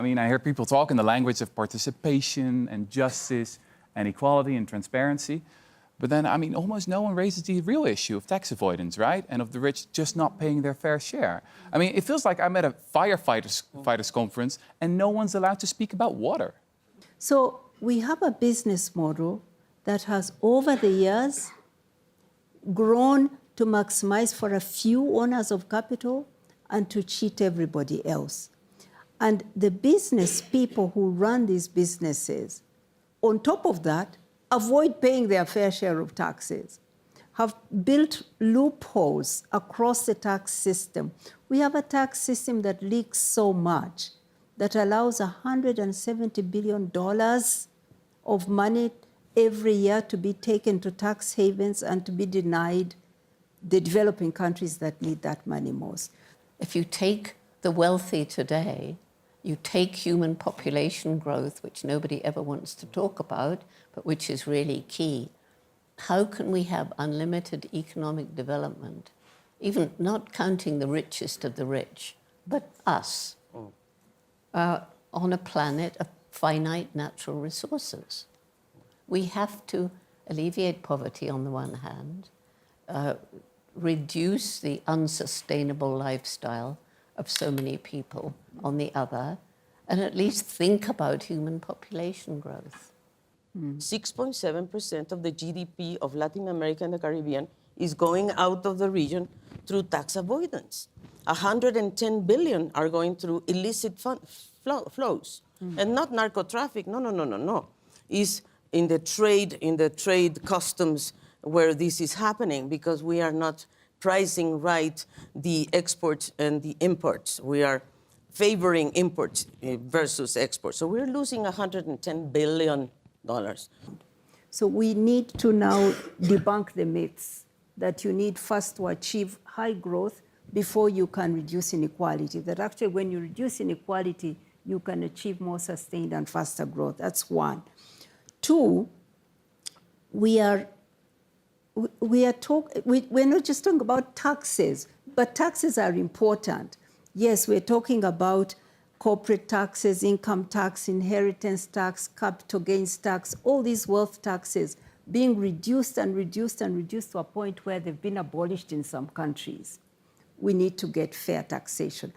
I mean, I hear people talk in the language of participation and justice and equality and transparency. But then, I mean, almost no one raises the real issue of tax avoidance, right? And of the rich just not paying their fair share. I mean, it feels like I'm at a firefighters conference and no one's allowed to speak about water. So we have a business model that has, over the years, grown to maximize for a few owners of capital and to cheat everybody else. And the business people who run these businesses, on top of that, avoid paying their fair share of taxes, have built loopholes across the tax system. We have a tax system that leaks so much that allows $170 billion of money every year to be taken to tax havens and to be denied the developing countries that need that money most. If you take the wealthy today, you take human population growth, which nobody ever wants to talk about, but which is really key. How can we have unlimited economic development, even not counting the richest of the rich, but us, on a planet of finite natural resources? We have to alleviate poverty on the one hand, reduce the unsustainable lifestyle of so many people on the other, and at least think about human population growth. 6.7% of the GDP of Latin America and the Caribbean is going out of the region through tax avoidance. 110 billion are going through illicit flows, and not narco traffic. No. It's in the trade customs where this is happening, because we are not pricing right the exports and the imports. We are favoring imports versus exports. So we're losing $110 billion. So we need to now debunk the myths that you need first to achieve high growth before you can reduce inequality. That actually when you reduce inequality, you can achieve more sustained and faster growth. That's one. Two, we're not just talking about taxes, but taxes are important. Yes, we're talking about corporate taxes, income tax, inheritance tax, capital gains tax, all these wealth taxes being reduced and reduced and reduced to a point where they've been abolished in some countries. We need to get fair taxation.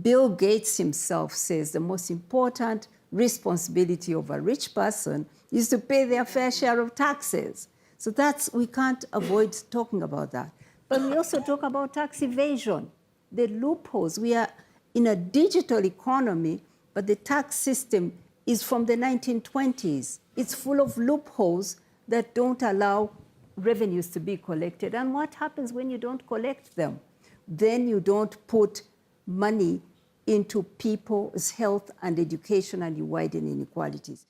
Bill Gates himself says the most important responsibility of a rich person is to pay their fair share of taxes. So we can't avoid talking about that. But we also talk about tax evasion, the loopholes. We are in a digital economy, but the tax system is from the 1920s. It's full of loopholes that don't allow revenues to be collected. And what happens when you don't collect them? Then you don't put money into people's health and education, and you widen inequalities.